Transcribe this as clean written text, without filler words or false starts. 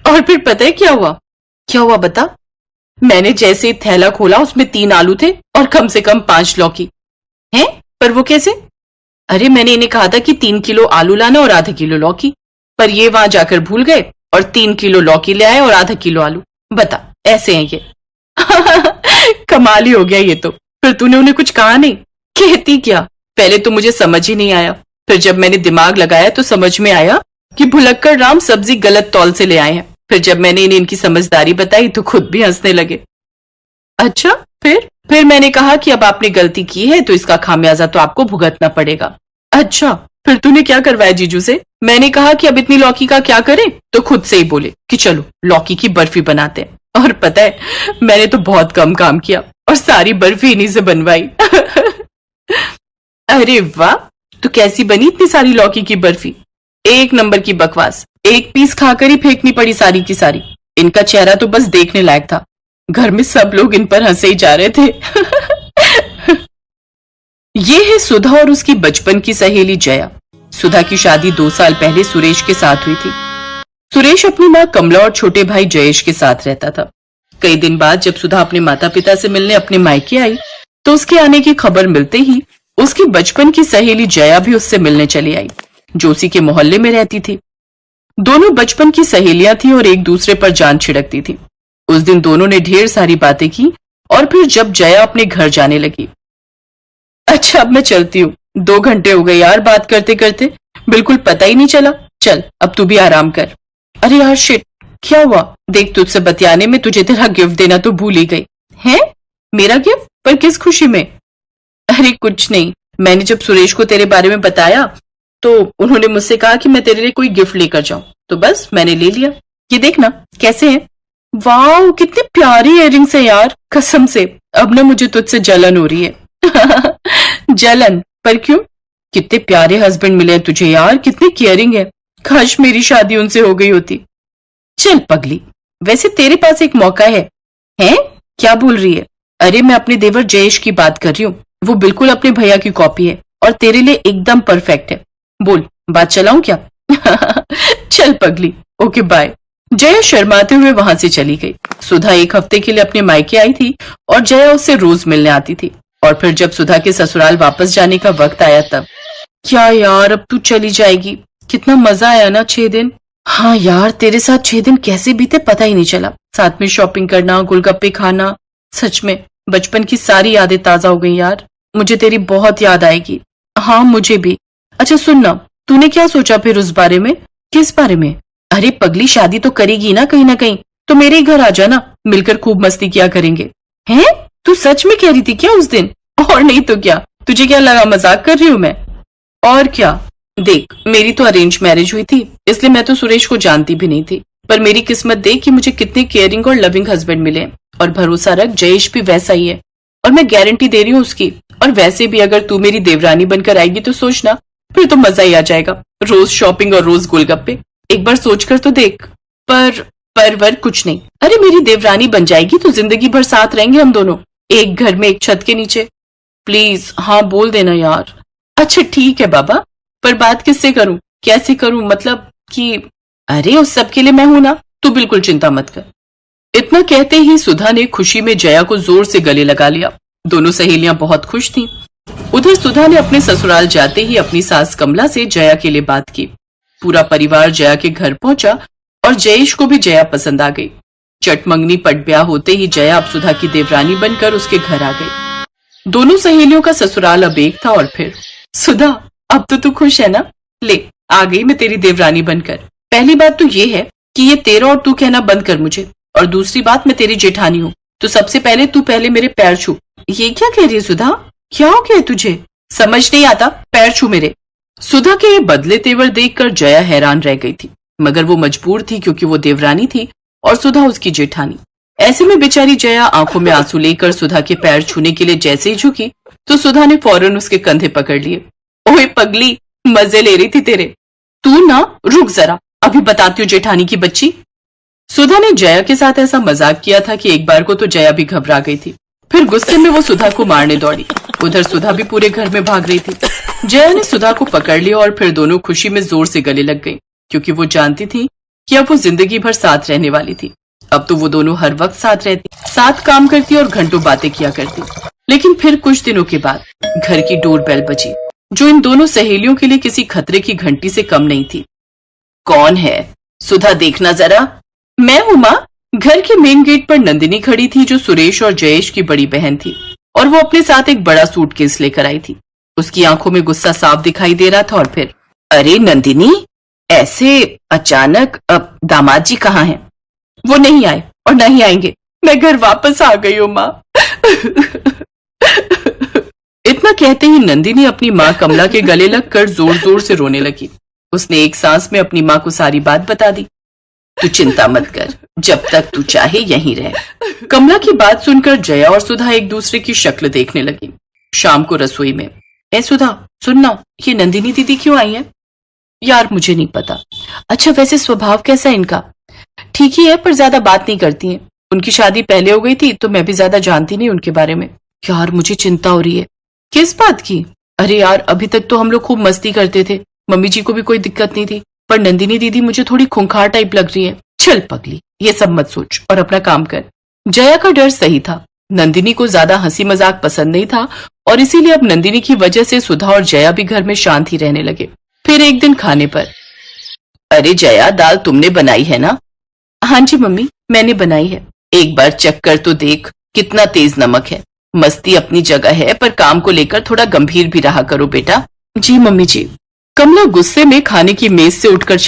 और फिर पता है क्या हुआ? क्या हुआ बता? मैंने जैसे ही थैला खोला उसमें 3 आलू थे और कम से कम 5 लौकी। हैं? पर वो कैसे? अरे मैंने इन्हें कहा था कि 3 किलो आलू लाना और आधा किलो लौकी, पर ये वहां जाकर भूल गए और 3 किलो लौकी ले आए और आधा किलो आलू। बता, ऐसे हैं ये। कमाल ही हो गया ये तो। फिर तूने उन्हें कुछ कहा नहीं? कहती क्या, पहले तो मुझे समझ ही नहीं आया, फिर जब मैंने दिमाग लगाया तो समझ में आया कि भुलक्कड़ राम सब्जी गलत तौल से ले आए हैं। फिर जब मैंने इन्हें इनकी समझदारी बताई तो खुद भी हंसने लगे। अच्छा, फिर मैंने कहा कि अब आपने गलती की है तो इसका खामियाजा तो आपको भुगतना पड़ेगा। अच्छा, फिर तूने क्या करवाया जीजू से? मैंने कहा कि अब इतनी लौकी का क्या करें, तो खुद से ही बोले कि चलो लौकी की बर्फी बनाते हैं। और पता है, मैंने तो बहुत कम काम किया और सारी बर्फी इन्हीं से बनवाई। अरे वाह, तो कैसी बनी इतनी सारी लौकी की बर्फी? एक नंबर की बकवास, एक पीस खाकर ही फेंकनी पड़ी सारी की सारी। इनका चेहरा तो बस देखने लायक था, घर में सब लोग इन पर हंसे ही जा रहे थे। ये है सुधा और उसकी बचपन की सहेली जया। सुधा की शादी 2 साल पहले सुरेश के साथ हुई थी। सुरेश अपनी माँ कमला और छोटे भाई जयेश के साथ रहता था। कई दिन बाद जब सुधा अपने माता पिता से मिलने अपने मायके आई तो उसके आने की खबर मिलते ही उसकी बचपन की सहेली जया भी उससे मिलने चली आई, जो उसी के मोहल्ले में रहती थी। दोनों बचपन की सहेलियां थी और एक दूसरे पर जान छिड़कती थी। उस दिन दोनों ने ढेर सारी बातें की और फिर जब जया अपने घर जाने लगी, अच्छा अब मैं चलती हूँ, 2 घंटे हो गए यार बात करते करते, बिल्कुल पता ही नहीं चला। चल अब तू भी आराम कर। अरे यार शिट, क्या हुआ? देख, तुझसे बतियाने में तुझे तेरा गिफ्ट देना तो भूल ही गई। हैं? मेरा गिफ्ट? पर किस खुशी में? अरे कुछ नहीं, मैंने जब सुरेश को तेरे बारे में बताया तो उन्होंने मुझसे कहा कि मैं तेरे लिए कोई गिफ्ट लेकर जाऊं, तो बस मैंने ले लिया। ये देखना कैसे हैं। वाह, कितनी प्यारी इयररिंग्स है यार, कसम से अब ना मुझे तुझसे जलन हो रही है। जलन? पर क्यों? कितने प्यारे हस्बैंड मिले हैं तुझे यार, कितनी केयरिंग है। काश मेरी शादी उनसे हो गई होती। चल पगली, वैसे तेरे पास एक मौका है। हैं? क्या बोल रही है? अरे मैं अपने देवर जयेश की बात कर रही हूँ, वो बिल्कुल अपने भैया की कॉपी है और तेरे लिए एकदम परफेक्ट है। बोल, बात चलाऊं क्या? चल पगली, ओके बाय। जया शर्माते हुए वहां से चली गई। सुधा 1 हफ्ते के लिए अपने मायके आई थी और जया उससे रोज मिलने आती थी। और फिर जब सुधा के ससुराल वापस जाने का वक्त आया तब, क्या यार अब तू चली जाएगी? कितना मजा आया ना 6 दिन। हाँ यार, तेरे साथ 6 दिन कैसे बीते पता ही नहीं चला। साथ में शॉपिंग करना, गोलगप्पे खाना, सच में बचपन की सारी यादें ताजा हो गई यार। मुझे तेरी बहुत याद आएगी। हाँ मुझे भी। अच्छा सुन ना, तूने क्या सोचा फिर उस बारे में? किस बारे में? अरे पगली, शादी तो करेगी ना कहीं, तो मेरे ही घर आ जाना, मिलकर खूब मस्ती किया करेंगे। हैं? तू सच में कह रही थी क्या उस दिन? और नहीं तो क्या, तुझे क्या लगा मजाक कर रही हूँ मैं? और क्या, देख मेरी तो अरेंज मैरिज हुई थी, इसलिए मैं तो सुरेश को जानती भी नहीं थी, पर मेरी किस्मत देख कि मुझे कितने केयरिंग और लविंग हस्बैंड मिले। और भरोसा रख, जयेश भी वैसा ही है और मैं गारंटी दे रही हूँ उसकी। और वैसे भी अगर तू मेरी देवरानी बनकर आएगी तो सोचना, फिर तो मजा ही आ जाएगा। रोज शॉपिंग और रोज गोलगप्पे, एक बार सोचकर तो देख। पर कुछ नहीं। अरे मेरी देवरानी बन जाएगी तो जिंदगी भर साथ रहेंगे हम दोनों, एक घर में एक छत के नीचे। प्लीज हाँ बोल देना यार। अच्छा ठीक है बाबा, पर बात किससे करूं, कैसे करूं, मतलब कि अरे उस सब के लिए मैं हूं ना, तू बिल्कुल चिंता मत कर। इतना कहते ही सुधा ने खुशी में जया को जोर से गले लगा लिया। दोनों सहेलियां बहुत खुश थीं। उधर सुधा ने अपने ससुराल जाते ही अपनी सास कमला से जया के लिए बात की। पूरा परिवार जया के घर पहुंचा और जयेश को भी जया पसंद आ गई। चटमंगनी पट ब्याह होते ही जया अब सुधा की देवरानी बनकर उसके घर आ गई। दोनों सहेलियों का ससुराल अब एक था। और फिर सुधा, अब तो तू खुश है ना? ले, आ गई मैं तेरी देवरानी बनकर। पहली बात तो ये है कि ये तेरा और तू कहना बंद कर मुझे, और दूसरी बात मैं तेरी जेठानी हूँ, तो सबसे पहले तू पहले मेरे पैर छू। ये क्या कह रही है सुधा? क्या हो गया तुझे? समझ नहीं आता? पैर छू मेरे। सुधा के ये बदले तेवर देखकर जया हैरान रह गई थी, मगर वो मजबूर थी क्योंकि वो देवरानी थी और सुधा उसकी जेठानी। ऐसे में बेचारी जया आंखों में आंसू लेकर सुधा के पैर छूने के लिए जैसे ही झुकी तो सुधा ने फौरन उसके कंधे पकड़ लिए। ओए पगली, मजे ले रही थी तेरे। तू ना रुक जरा, अभी बताती हूँ जेठानी की बच्ची। सुधा ने जया के साथ ऐसा मजाक किया था कि एक बार को तो जया भी घबरा गई थी। फिर गुस्से में वो सुधा को मारने दौड़ी। उधर सुधा भी पूरे घर में भाग रही थी। जया ने सुधा को पकड़ लिया और फिर दोनों खुशी में जोर से गले लग गई, क्योंकि वो जानती थी कि अब वो जिंदगी भर साथ रहने वाली थी। अब तो वो दोनों हर वक्त साथ रहती, साथ काम करती और घंटों बातें किया करती। लेकिन फिर कुछ दिनों के बाद घर की डोरबेल बजी, जो इन दोनों सहेलियों के लिए किसी खतरे की घंटी से कम नहीं थी। कौन है? सुधा, देखना जरा। मैं हूँ माँ। घर के मेन गेट पर नंदिनी खड़ी थी, जो सुरेश और जयेश की बड़ी बहन थी, और वो अपने साथ एक बड़ा सूटकेस लेकर आई थी। उसकी आंखों में गुस्सा साफ दिखाई दे रहा था। और फिर, अरे नंदिनी, ऐसे अचानक? अब दामाद जी कहाँ हैं? वो नहीं आए और नहीं आएंगे। मैं घर वापस आ गई हूँ माँ। इतना कहते ही नंदिनी अपनी माँ कमला के गले लगकर जोर जोर से रोने लगी। उसने एक सांस में अपनी माँ को सारी बात बता दी। तू चिंता मत कर, जब तक तू चाहे यहीं रह। कमला की बात सुनकर जया और सुधा एक दूसरे की शक्ल देखने लगी। शाम को रसोई में, ए सुधा, सुनना, ये नंदिनी दीदी क्यों आई है? यार मुझे नहीं पता। अच्छा, वैसे स्वभाव कैसा है इनका? ठीक ही है, पर ज्यादा बात नहीं करती हैं। उनकी शादी पहले हो गई थी तो मैं भी ज्यादा जानती नहीं उनके बारे में। यार मुझे चिंता हो रही है। किस बात की? अरे यार, अभी तक तो हम लोग खूब मस्ती करते थे, मम्मी जी को भी कोई दिक्कत नहीं थी, पर नंदिनी दीदी मुझे थोड़ी खूंखार टाइप लग रही है। चल पगली, ये सब मत सोच और अपना काम कर। जया का डर सही था। नंदिनी को ज्यादा हंसी मजाक पसंद नहीं था, और इसीलिए अब नंदिनी की वजह से सुधा और जया भी घर में शांत ही रहने लगे। फिर एक दिन खाने पर, अरे जया, दाल तुमने बनाई है ना? हाँ जी मम्मी, मैंने बनाई है। एक बार चख कर तो देख, कितना तेज नमक है। मस्ती अपनी जगह है, पर काम को लेकर थोड़ा गंभीर भी रहा करो बेटा। जी मम्मी जी। कमला गुस्से में खाने की मेज से उठकर चली।